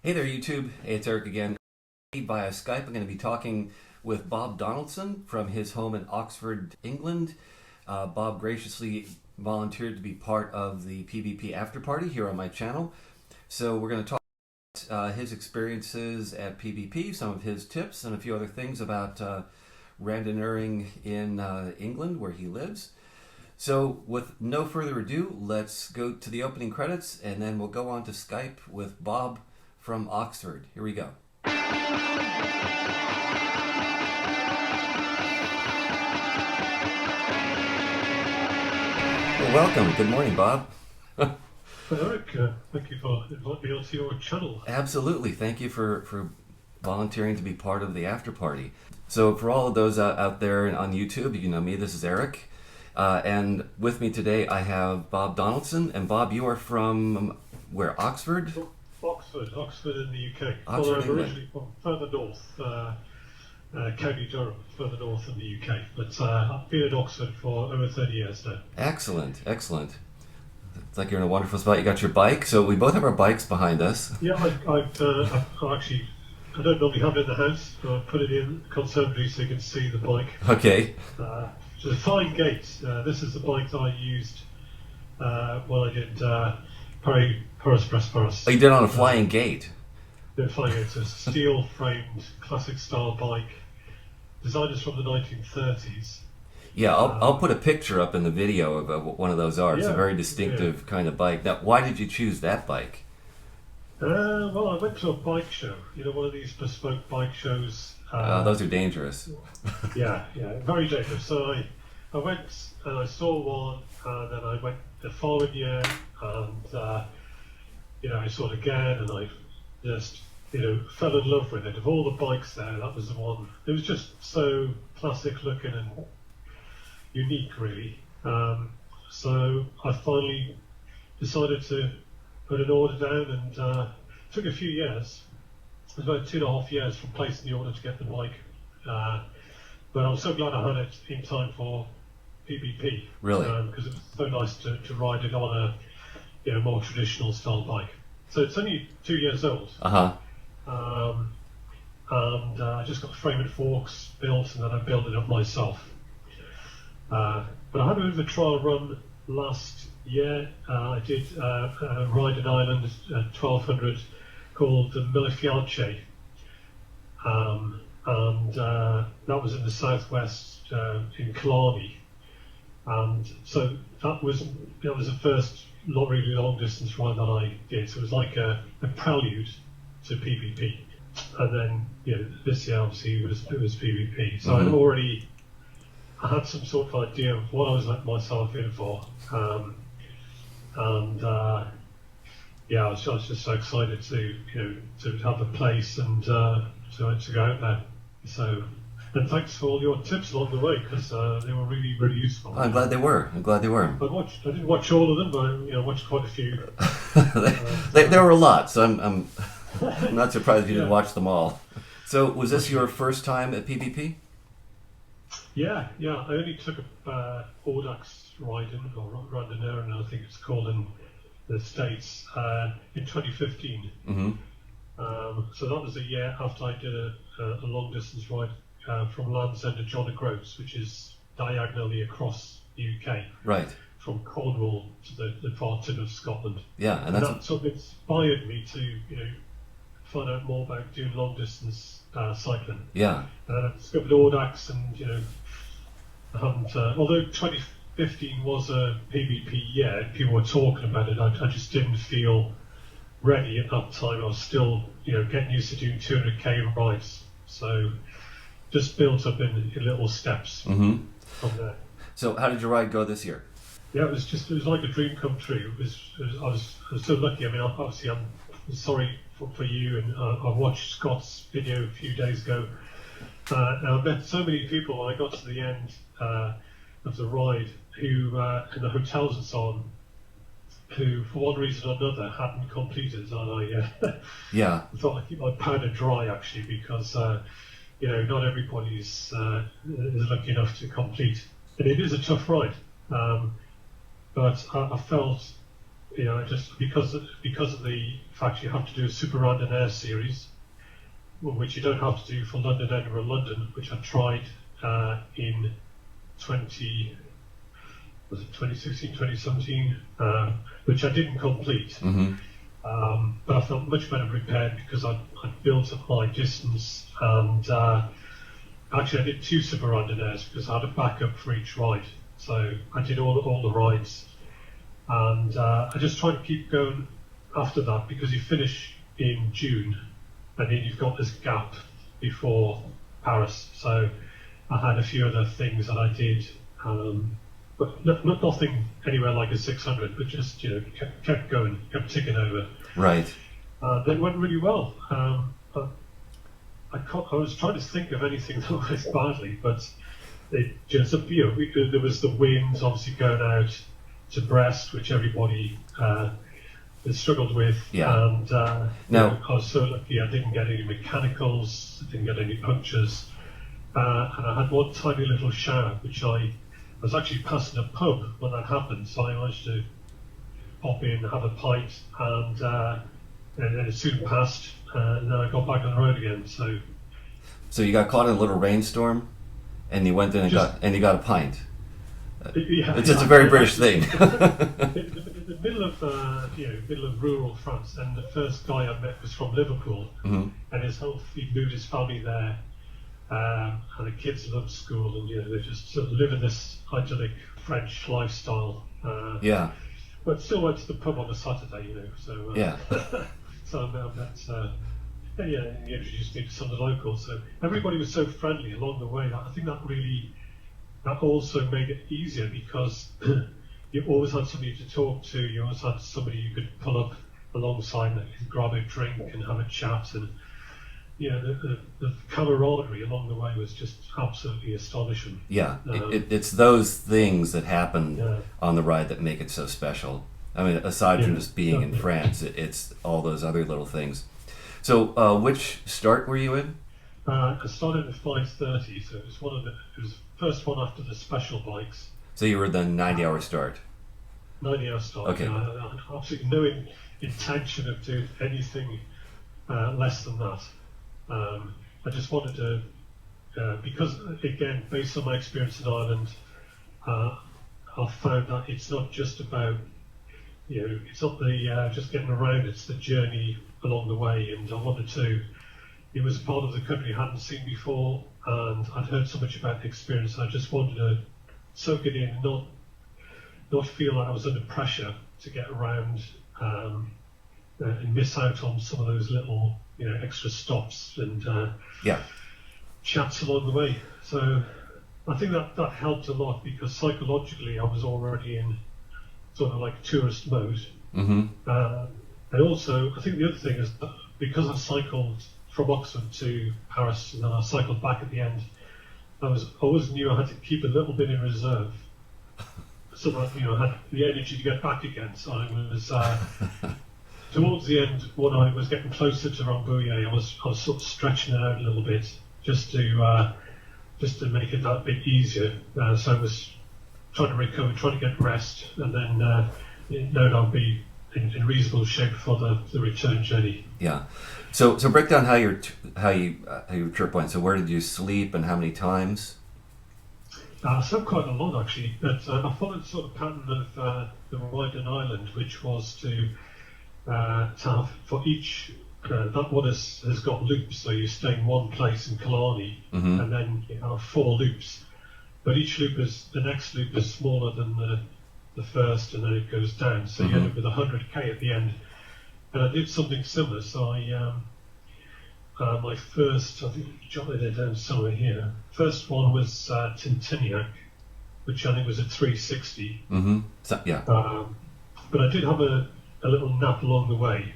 Hey there, YouTube. Hey, it's Eric again. Via Skype, I'm going to be talking with Bob Donaldson from his home in Oxford, England. Bob graciously volunteered to be part of the PBP After Party here on my channel. So we're going to talk about his experiences at PBP, some of his tips, and a few other things about randonneuring in England, where he lives. So with no further ado, let's go to the opening credits, and then we'll go on to Skype with Bob from Oxford. Here we go. Well, welcome. Good morning, Bob. Well, Eric, thank you for inviting me onto your channel. Absolutely. Thank you for volunteering to be part of the after party. So for all of those out there on YouTube, you know me, this is Eric. And with me today I have Bob Donaldson. And Bob, you are from where, Oxford? Oxford in the UK. Oxford, well, I'm England. originally from further north, County Durham, further north in the UK. But I've been at Oxford for over 30 years now. Excellent, excellent. It's like you're in a wonderful spot. You got your bike. So we both have our bikes behind us. Yeah, I've actually, I don't normally have it in the house, but I put it in the conservatory so you can see the bike. Okay. It's a fine gate. This is the bike that I used when I did Paris-Brest. Oh, you did it on a flying gate. The flying gate. It's a steel-framed, classic-style bike. Designed from the 1930s. Yeah, I'll put a picture up in the video of what one of those are. It's a very distinctive kind of bike. Now, why did you choose that bike? Well, I went to a bike show. You know, one of these bespoke bike shows. Those are dangerous. Yeah, very dangerous. So I went and I saw one, and then I went the following year, and I saw it again, and I just fell in love with it. Of all the bikes there, that was the one. It was just so classic looking and unique, really. So I finally decided to put an order down, and it took a few years. It was about 2.5 years from placing the order to get the bike. But I'm so glad I had it in time for PBP. Really? Because it was so nice to ride it on a more traditional style bike. So it's only 2 years old. And I just got the frame and forks built, and then I built it up myself. But I had a bit of a trial run last year. I did ride an island at 1200 called the Millefiance, and that was in the southwest in Killarney. And so that was the first really long distance ride that I did. So it was like a prelude to PBP. And then this year obviously it was PBP. So I had some sort of idea of what I was letting myself in for. I was just so excited to have a place and to go out there. So, and thanks for all your tips along the way, because they were really, really useful. I'm glad they were. I didn't watch all of them, but I watched quite a few. There were a lot, so I'm not surprised you didn't watch them all. So was this your first time at PBP? Yeah. I only took a Audax riding, or randonneuring, I think it's called in the States, in 2015. Mm-hmm. So that was a year after I did a long distance ride from Land's End to John O'Groats, which is diagonally across the UK. Right. From Cornwall to the far tip of Scotland. Yeah, and that sort of inspired me to find out more about doing long distance cycling. Yeah. I discovered Audax, and although 2015 was a PBP year, people were talking about it. I just didn't feel ready at that time. I was still getting used to doing 200k rides, so just built up in little steps from there. So how did your ride go this year? Yeah, it was like a dream come true. I was so lucky. I mean, obviously I'm sorry for you, and I watched Scott's video a few days ago. And I met so many people when I got to the end of the ride, who in the hotels and so on, who for one reason or another hadn't completed, and I thought I'd keep my powder dry actually, because not everybody is lucky enough to complete, and it is a tough ride. But I felt just because of the fact you have to do a super randonneur series, which you don't have to do for London, Edinburgh, London, which I tried in 2016, 2017, which I didn't complete. But I felt much better prepared because I'd built up my distance, and actually I did 2 super randonneurs because I had a backup for each ride. So I did all the rides, and I just tried to keep going after that because you finish in June, and then you've got this gap before Paris. So I had a few other things that I did, but nothing anywhere like a 600, but just kept going, kept ticking over. Right. That went really well. But I was trying to think of anything that went badly, but it just there was the wind, obviously going out to Brest, which everybody has struggled with. Yeah. And now, I was so lucky I didn't get any mechanicals, I didn't get any punctures, and I had one tiny little shower, which I was actually passing a pub when that happened, so I managed to pop in, have a pint, and then it soon passed, and then I got back on the road again. So you got caught in a little rainstorm, and you went in and got a pint. It's just a very British thing. In the middle of middle of rural France, and the first guy I met was from Liverpool, and he moved his family there, and the kids loved school, and they just sort of living this idyllic French lifestyle. Yeah. But still went to the pub on a Saturday, So yeah. So I met. He introduced me to some of the locals. So everybody was so friendly along the way. I think that also made it easier because you always had somebody to talk to. You always had somebody you could pull up alongside that could grab a drink and have a chat. And the camaraderie along the way was just absolutely astonishing. Yeah, it's those things that happen on the ride that make it so special. I mean, aside from just being in France, it's all those other little things. So, which start were you in? I started at 5:30, so it was the first one after the special bikes. So you were the 90-hour start. 90-hour start. Okay. I had absolutely no intention of doing anything less than that. I just wanted to, because again, based on my experience in Ireland, I found that it's not just about, it's not the just getting around, it's the journey along the way. And I wanted to, it was a part of the country I hadn't seen before, and I'd heard so much about the experience. I just wanted to soak it in, and not feel like I was under pressure to get around and miss out on some of those little extra stops and chats along the way. So I think that helped a lot because psychologically I was already in sort of like tourist mode. And also I think the other thing is that because I cycled from Oxford to Paris and then I cycled back at the end, I always knew I had to keep a little bit in reserve so that I had the energy to get back again. So I was towards the end, when I was getting closer to Rambouillet, I was sort of stretching it out a little bit just to make it that bit easier. So I was trying to recover, trying to get rest, and then knowing I'll be in reasonable shape for the return journey. Yeah. So break down how your trip went. So where did you sleep and how many times? I slept quite a lot actually, but I followed sort of pattern of the ride in Ireland, which was to have for each that one has got loops, so you stay in one place in Killarney and then you have 4 loops, but each loop the next loop is smaller than the first, and then it goes down, so you end up with 100k at the end. And I did something similar, so I my first, I think I jotted it down somewhere here, first one was Tintignac, which I think was a 360. So, yeah. But I did have a little nap along the way.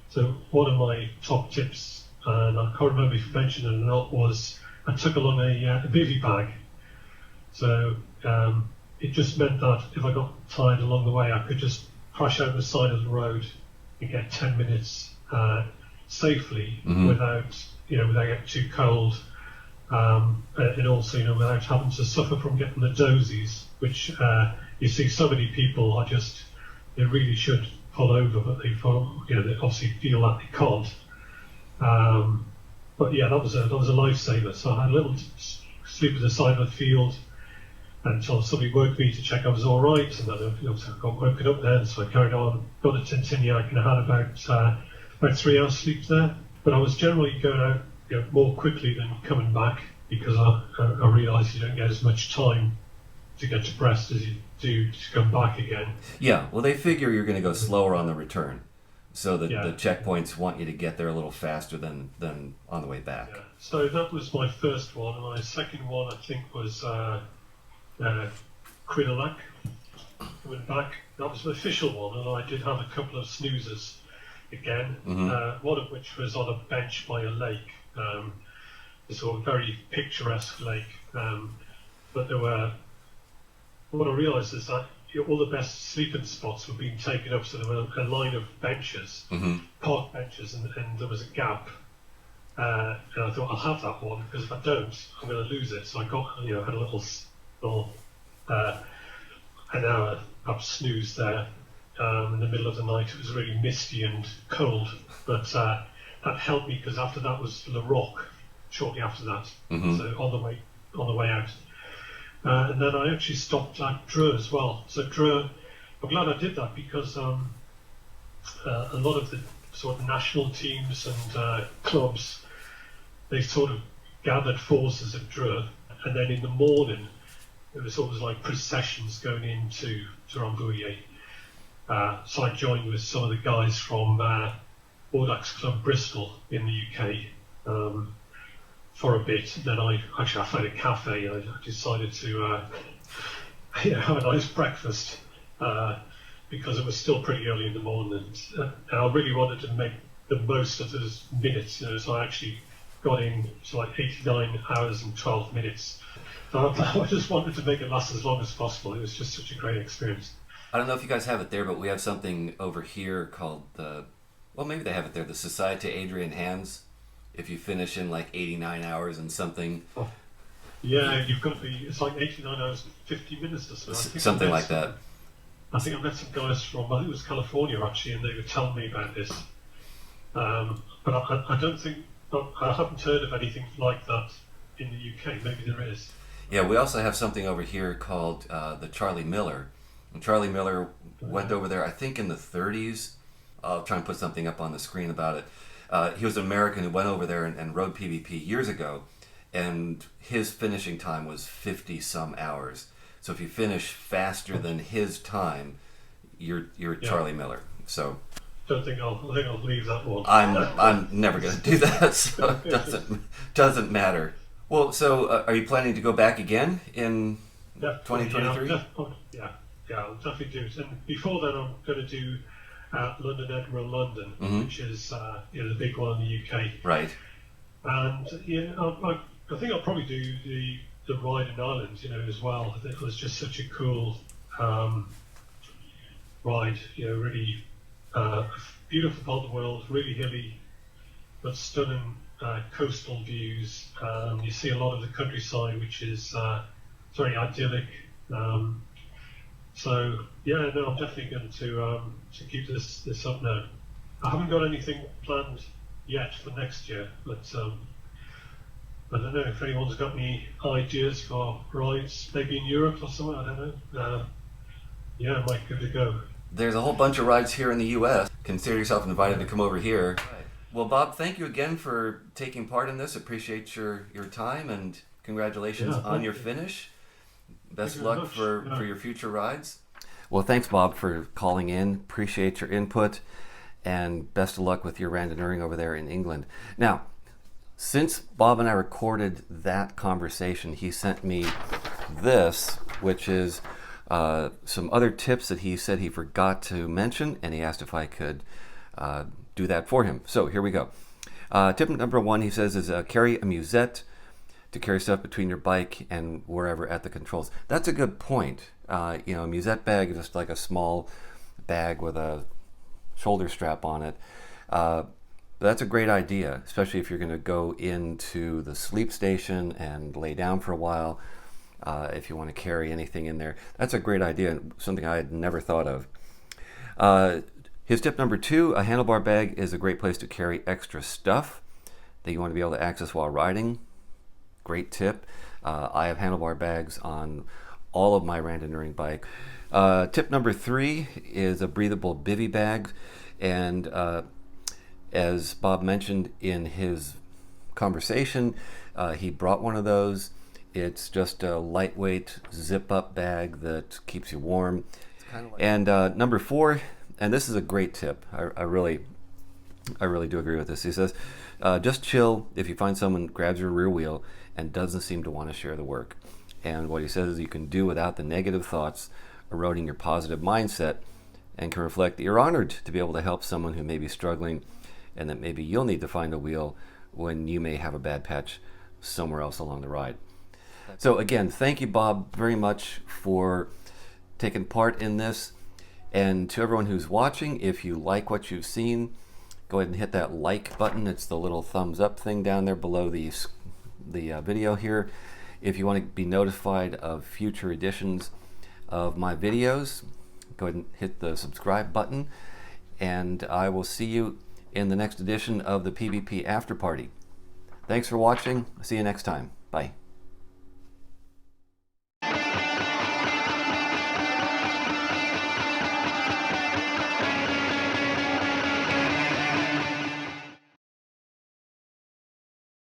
So one of my top tips, and I can't remember if you mentioned it or not, was I took along a bivy bag. So it just meant that if I got tired along the way, I could just crash out the side of the road and get 10 minutes safely without getting too cold, and also without having to suffer from getting the dozies, which you see so many people are just they really should pull over, but they obviously feel that they can't. But yeah, that was a lifesaver. So I had a little sleep at the side of the field until somebody woke me to check I was all right, and then I got woken up then, so I carried on, got to Tintiniac, and I had about 3 hours sleep there. But I was generally going out more quickly than coming back, because I realised you don't get as much time to get to Brest as you do to come back again. Yeah, well, they figure you're going to go slower on the return, so that the checkpoints want you to get there a little faster than on the way back. Yeah. So that was my first one, and my second one I think was Crinolac, coming back. That was the official one, and I did have a couple of snoozers again, one of which was on a bench by a lake, a sort of very picturesque lake, but there were, what I realised is that all the best sleeping spots were being taken up, so there were a line of benches, park benches, and there was a gap. And I thought, I'll have that one, because if I don't, I'm going to lose it. So I got, had a little an hour up snooze there. In the middle of the night, it was really misty and cold, but that helped me, because after that was Le Roc, shortly after that. So on the way out. And then I actually stopped at Dreux as well. So Dreux, I'm glad I did that, because a lot of the sort of national teams and clubs, they sort of gathered forces at Dreux, and then in the morning it was always like processions going into Rambouillet. So I joined with some of the guys from Audax Club Bristol in the UK. For a bit, then I found a cafe. I decided to have a nice breakfast, because it was still pretty early in the morning, and I really wanted to make the most of those minutes. So I actually got in to like 89 hours and 12 minutes. So I just wanted to make it last as long as possible. It was just such a great experience. I don't know if you guys have it there, but we have something over here called maybe they have it there, the Société Adrien Hans. If you finish in like 89 hours and something. Oh. Yeah, you've got to be, it's like 89 hours and 50 minutes or so. Something like that. I think I met some guys from, I think it was California actually, and they were telling me about this. But I don't think, I haven't heard of anything like that in the UK. Maybe there is. Yeah, we also have something over here called the Charlie Miller. And Charlie Miller went over there, I think in the 30s. I'll try and put something up on the screen about it. He was an American who went over there and rode PBP years ago, and his finishing time was 50-some hours. So if you finish faster than his time, you're Charlie Miller. So I think I'll leave that one. I'm never going to do that, so it doesn't matter. Well, so are you planning to go back again in 2023? Yeah, I'll definitely do it. And before then, I'm going to do London, Edinburgh, London, which is the big one in the UK. Right. And I think I'll probably do the ride in Ireland, as well. I think it was just such a cool ride. Really beautiful part of the world, really hilly, but stunning coastal views. You see a lot of the countryside, which is very idyllic. So yeah, no, I'm definitely going to keep this up now. I haven't got anything planned yet for next year, but I don't know if anyone's got any ideas for rides, maybe in Europe or somewhere. I don't know. Yeah, I might give it a go. There's a whole bunch of rides here in the U.S. Consider yourself invited to come over here. Well, Bob, thank you again for taking part in this. Appreciate your time, and congratulations on your finish. Best luck for your future rides. Well, thanks, Bob, for calling in. Appreciate your input, and best of luck with your randonneuring over there in England. Now, since Bob and I recorded that conversation, he sent me this, which is some other tips that he said he forgot to mention, and he asked if I could do that for him. So here we go. Tip number 1, he says, is carry a musette to carry stuff between your bike and wherever at the controls. That's a good point. A musette bag is just like a small bag with a shoulder strap on it. That's a great idea, especially if you're going to go into the sleep station and lay down for a while. If you want to carry anything in there, that's a great idea, something I had never thought of. His tip number 2, a handlebar bag is a great place to carry extra stuff that you want to be able to access while riding. Great tip. I have handlebar bags on all of my randonneuring bike. Tip number 3 is a breathable bivy bag, and as Bob mentioned in his conversation, he brought one of those. It's just a lightweight zip-up bag that keeps you warm. And number 4, and this is a great tip. I really do agree with this. He says, just chill if you find someone grabs your rear wheel and doesn't seem to want to share the work. And what he says is you can do without the negative thoughts eroding your positive mindset, and can reflect that you're honored to be able to help someone who may be struggling, and that maybe you'll need to find a wheel when you may have a bad patch somewhere else along the ride. So again, thank you, Bob, very much for taking part in this. And to everyone who's watching, if you like what you've seen, go ahead and hit that like button. It's the little thumbs up thing down there below the video here. If you want to be notified of future editions of my videos, go ahead and hit the subscribe button. And I will see you in the next edition of the PBP After Party. Thanks for watching. See you next time. Bye.